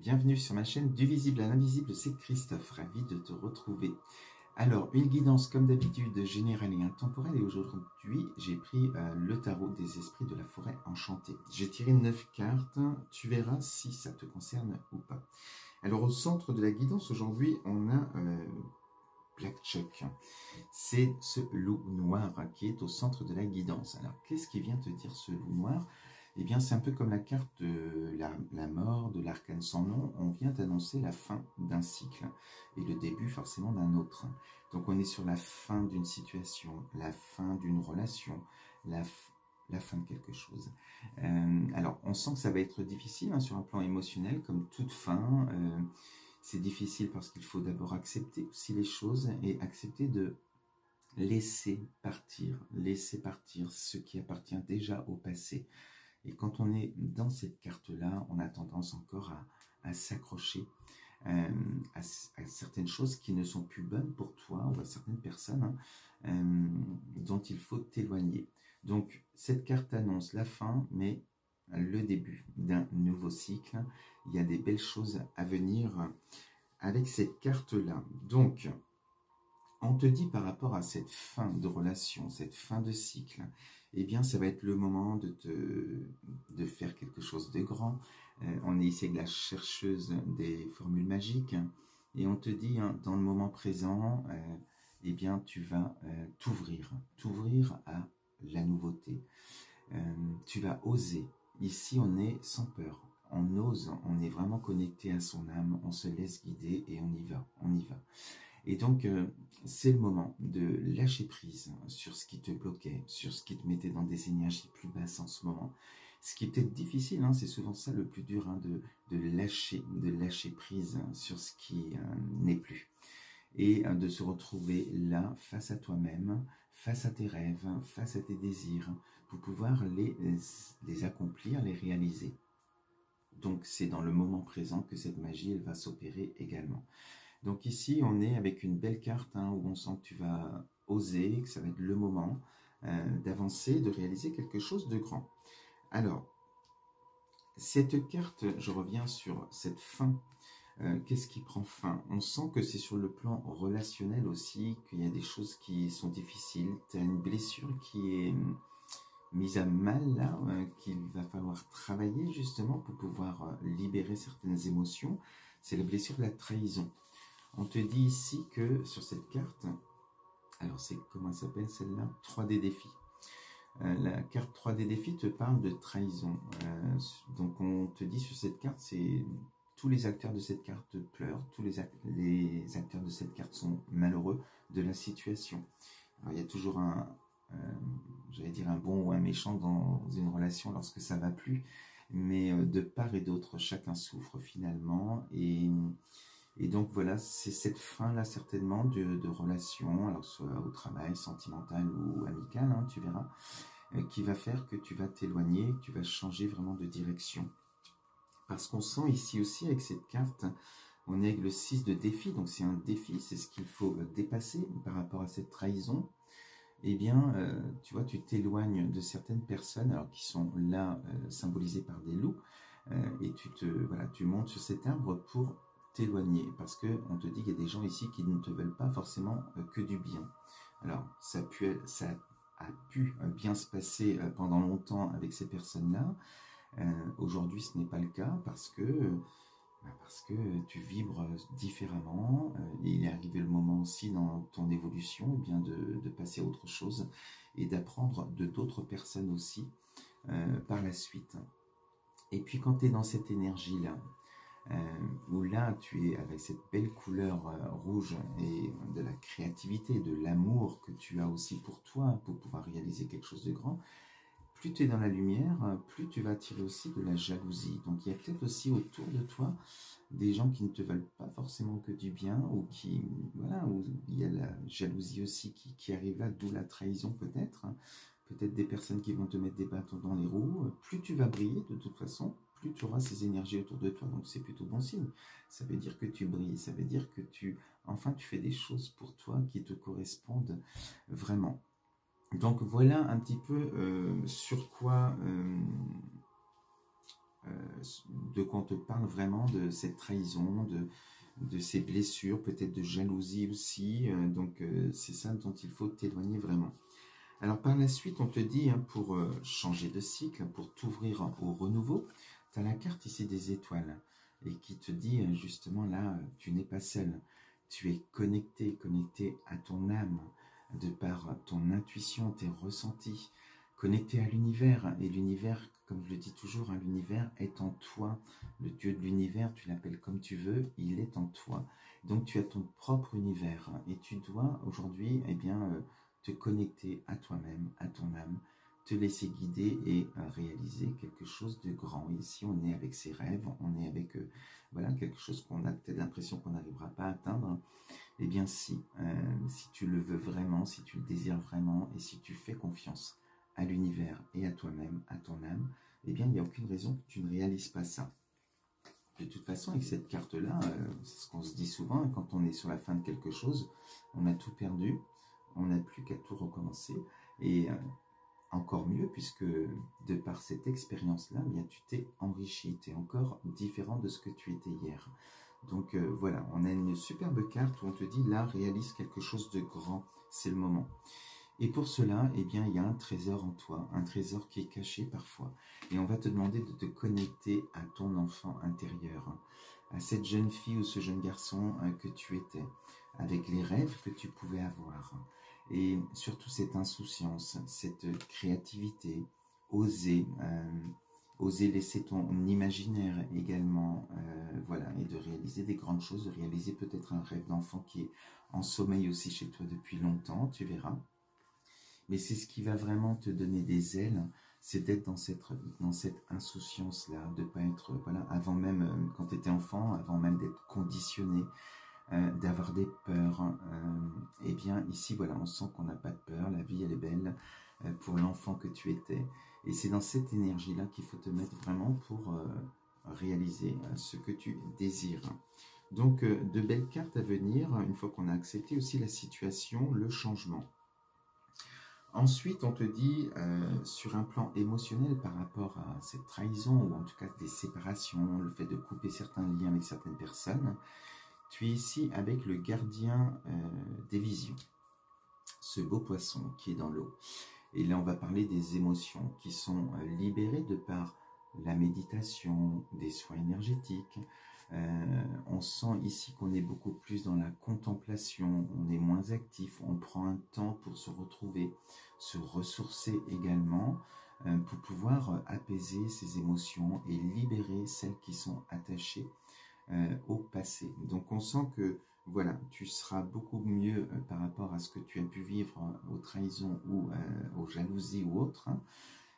Bienvenue sur ma chaîne Du visible à l'invisible, c'est Christophe, ravi de te retrouver. Alors, une guidance comme d'habitude générale et intemporelle, et aujourd'hui j'ai pris le tarot des esprits de la forêt enchantée. J'ai tiré 9 cartes, tu verras si ça te concerne ou pas. Alors au centre de la guidance aujourd'hui, on a Black Chuck. C'est ce loup noir qui est au centre de la guidance. Alors qu'est-ce qui vient te dire ce loup noir ? Eh bien, c'est un peu comme la carte de la mort, de l'arcane sans nom. On vient d'annoncer la fin d'un cycle et le début forcément d'un autre. Donc, on est sur la fin d'une situation, la fin d'une relation, la fin de quelque chose. Alors, on sent que ça va être difficile sur un plan émotionnel, comme toute fin. C'est difficile parce qu'il faut d'abord accepter aussi les choses et accepter de laisser partir ce qui appartient déjà au passé. Et quand on est dans cette carte-là, on a tendance encore à s'accrocher à certaines choses qui ne sont plus bonnes pour toi ou à certaines personnes dont il faut t'éloigner. Donc, cette carte annonce la fin, mais le début d'un nouveau cycle. Il y a des belles choses à venir avec cette carte-là. Donc, on te dit par rapport à cette fin de relation, cette fin de cycle, eh bien, ça va être le moment de faire quelque chose de grand. On est ici avec la chercheuse des formules magiques et on te dit, dans le moment présent, eh bien, tu vas t'ouvrir à la nouveauté. Tu vas oser. Ici, on est sans peur. On ose, on est vraiment connecté à son âme, on se laisse guider et on y va. Et donc, c'est le moment de lâcher prise sur ce qui te bloquait, sur ce qui te mettait dans des énergies plus basses en ce moment. Ce qui est peut-être difficile, c'est souvent ça le plus dur, de lâcher prise sur ce qui n'est plus. Et de se retrouver là, face à toi-même, face à tes rêves, face à tes désirs, pour pouvoir les accomplir, les réaliser. Donc, c'est dans le moment présent que cette magie, elle va s'opérer également. Donc ici, on est avec une belle carte où on sent que tu vas oser, que ça va être le moment d'avancer, de réaliser quelque chose de grand. Alors, cette carte, je reviens sur cette fin. Qu'est-ce qui prend fin? On sent que c'est sur le plan relationnel aussi, qu'il y a des choses qui sont difficiles. Tu as une blessure qui est mise à mal là, qu'il va falloir travailler justement pour pouvoir libérer certaines émotions. C'est la blessure de la trahison. On te dit ici que sur cette carte, alors c'est comment elle s'appelle celle-là? 3D défi. La carte 3D défi te parle de trahison. Donc on te dit sur cette carte, c'est tous les acteurs de cette carte pleurent, tous les acteurs de cette carte sont malheureux de la situation. Alors il y a toujours j'allais dire un bon ou un méchant dans une relation lorsque ça va plus, mais de part et d'autre, chacun souffre finalement et donc voilà, c'est cette fin-là certainement de relation, alors soit au travail, sentimental ou amical, tu verras, qui va faire que tu vas t'éloigner, que tu vas changer vraiment de direction. Parce qu'on sent ici aussi avec cette carte, on est avec le 6 de défi, donc c'est un défi, c'est ce qu'il faut dépasser par rapport à cette trahison. Eh bien, tu vois, tu t'éloignes de certaines personnes alors qui sont là symbolisées par des loups et tu montes sur cet arbre pour t'éloigner parce qu'on te dit qu'il y a des gens ici qui ne te veulent pas forcément que du bien. Alors, ça a pu bien se passer pendant longtemps avec ces personnes-là. Aujourd'hui, ce n'est pas le cas parce que tu vibres différemment. Il est arrivé le moment aussi dans ton évolution bien de passer à autre chose et d'apprendre de d'autres personnes aussi par la suite. Et puis quand tu es dans cette énergie-là, où là tu es avec cette belle couleur rouge et de la créativité, de l'amour que tu as aussi pour toi, pour pouvoir réaliser quelque chose de grand, plus tu es dans la lumière, plus tu vas attirer aussi de la jalousie. Donc il y a peut-être aussi autour de toi des gens qui ne te veulent pas forcément que du bien, ou où il y a la jalousie aussi qui arrive là, d'où la trahison peut-être. Peut-être des personnes qui vont te mettre des bâtons dans les roues. Plus tu vas briller de toute façon, plus tu auras ces énergies autour de toi, donc c'est plutôt bon signe. Ça veut dire que tu brilles, ça veut dire que tu fais des choses pour toi qui te correspondent vraiment. Donc voilà un petit peu sur quoi de quoi on te parle vraiment, de cette trahison, de ces blessures, peut-être de jalousie aussi. Donc c'est ça dont il faut t'éloigner vraiment. Alors par la suite, on te dit, hein, pour changer de cycle, pour t'ouvrir au renouveau, tu as la carte ici des étoiles et qui te dit justement là, tu n'es pas seul. Tu es connecté, connecté à ton âme, de par ton intuition, tes ressentis, connecté à l'univers. Et l'univers, comme je le dis toujours, hein, l'univers est en toi. Le Dieu de l'univers, tu l'appelles comme tu veux, il est en toi. Donc tu as ton propre univers et tu dois aujourd'hui, eh bien, te connecter à toi-même, à ton âme, te laisser guider et réaliser quelque chose de grand. Ici, on est avec ses rêves, on est avec voilà, quelque chose qu'on a peut-être l'impression qu'on n'arrivera pas à atteindre. Eh bien si, si tu le veux vraiment, si tu le désires vraiment et si tu fais confiance à l'univers et à toi-même, à ton âme, eh bien il n'y a aucune raison que tu ne réalises pas ça. De toute façon, avec cette carte-là, c'est ce qu'on se dit souvent, hein, quand on est sur la fin de quelque chose, on a tout perdu, on n'a plus qu'à tout recommencer. Et encore mieux, puisque de par cette expérience-là, eh bien tu t'es enrichi, tu es encore différent de ce que tu étais hier. Donc voilà, on a une superbe carte où on te dit, là, réalise quelque chose de grand, c'est le moment. Et pour cela, eh bien, il y a un trésor en toi, un trésor qui est caché parfois. Et on va te demander de te connecter à ton enfant intérieur, à cette jeune fille ou ce jeune garçon que tu étais, avec les rêves que tu pouvais avoir. Et surtout cette insouciance, cette créativité, oser laisser ton imaginaire également, voilà, et de réaliser des grandes choses, de réaliser peut-être un rêve d'enfant qui est en sommeil aussi chez toi depuis longtemps, tu verras. Mais c'est ce qui va vraiment te donner des ailes, c'est d'être dans cette insouciance-là, de ne pas être, voilà, avant même, quand tu étais enfant, avant même d'être conditionné, d'avoir des peurs. Eh bien, ici, voilà, on sent qu'on n'a pas de peur, la vie, elle est belle pour l'enfant que tu étais. Et c'est dans cette énergie-là qu'il faut te mettre vraiment pour réaliser ce que tu désires. Donc, de belles cartes à venir, une fois qu'on a accepté aussi la situation, le changement. Ensuite, on te dit, sur un plan émotionnel par rapport à cette trahison, ou en tout cas des séparations, le fait de couper certains liens avec certaines personnes, tu es ici avec le gardien des visions, ce beau poisson qui est dans l'eau. Et là, on va parler des émotions qui sont libérées de par la méditation, des soins énergétiques. On sent ici qu'on est beaucoup plus dans la contemplation, on est moins actif, on prend un temps pour se retrouver, se ressourcer également, pour pouvoir apaiser ses émotions et libérer celles qui sont attachées au passé. Donc on sent que voilà, tu seras beaucoup mieux par rapport à ce que tu as pu vivre aux trahisons ou aux jalousies ou autres. Hein.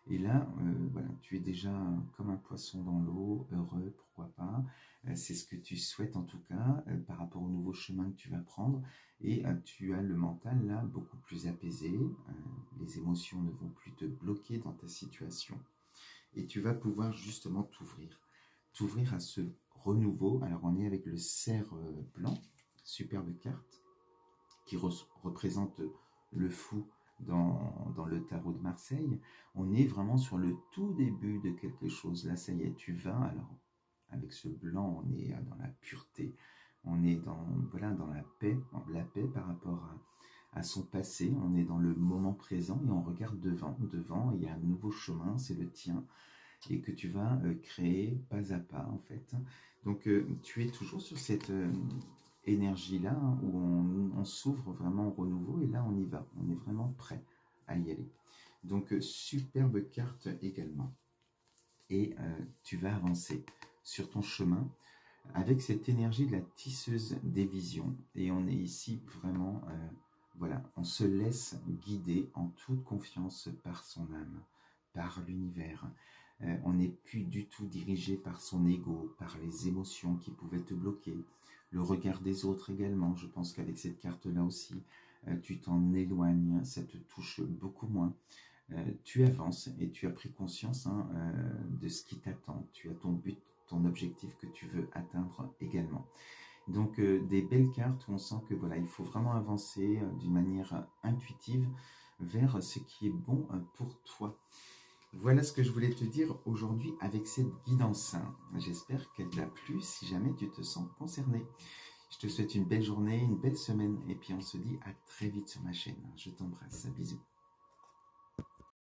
Et là, voilà, tu es déjà comme un poisson dans l'eau, heureux, pourquoi pas. C'est ce que tu souhaites en tout cas par rapport au nouveau chemin que tu vas prendre. Et tu as le mental là beaucoup plus apaisé. Les émotions ne vont plus te bloquer dans ta situation. Et tu vas pouvoir justement t'ouvrir à ce renouveau. Alors on est avec le cerf blanc, superbe carte, qui représente le fou dans le tarot de Marseille. On est vraiment sur le tout début de quelque chose. Là, ça y est, tu vas, alors avec ce blanc, on est dans la pureté, on est voilà, dans la paix par rapport à son passé, on est dans le moment présent et on regarde devant, il y a un nouveau chemin, c'est le tien, et que tu vas créer pas à pas en fait. Donc tu es toujours sur cette énergie-là hein, où on s'ouvre vraiment au renouveau et là on y va, on est vraiment prêt à y aller. Donc superbe carte également. Et tu vas avancer sur ton chemin avec cette énergie de la tisseuse des visions. Et on est ici vraiment, voilà, on se laisse guider en toute confiance par son âme, par l'univers. On n'est plus du tout dirigé par son ego, par les émotions qui pouvaient te bloquer, le regard des autres également. Je pense qu'avec cette carte-là aussi, tu t'en éloignes, ça te touche beaucoup moins. Tu avances et tu as pris conscience hein, de ce qui t'attend. Tu as ton but, ton objectif que tu veux atteindre également. Donc des belles cartes où on sent que voilà, il faut vraiment avancer d'une manière intuitive vers ce qui est bon pour toi. Voilà ce que je voulais te dire aujourd'hui avec cette guidance. J'espère qu'elle t'a plu si jamais tu te sens concerné. Je te souhaite une belle journée, une belle semaine et puis on se dit à très vite sur ma chaîne. Je t'embrasse, bisous.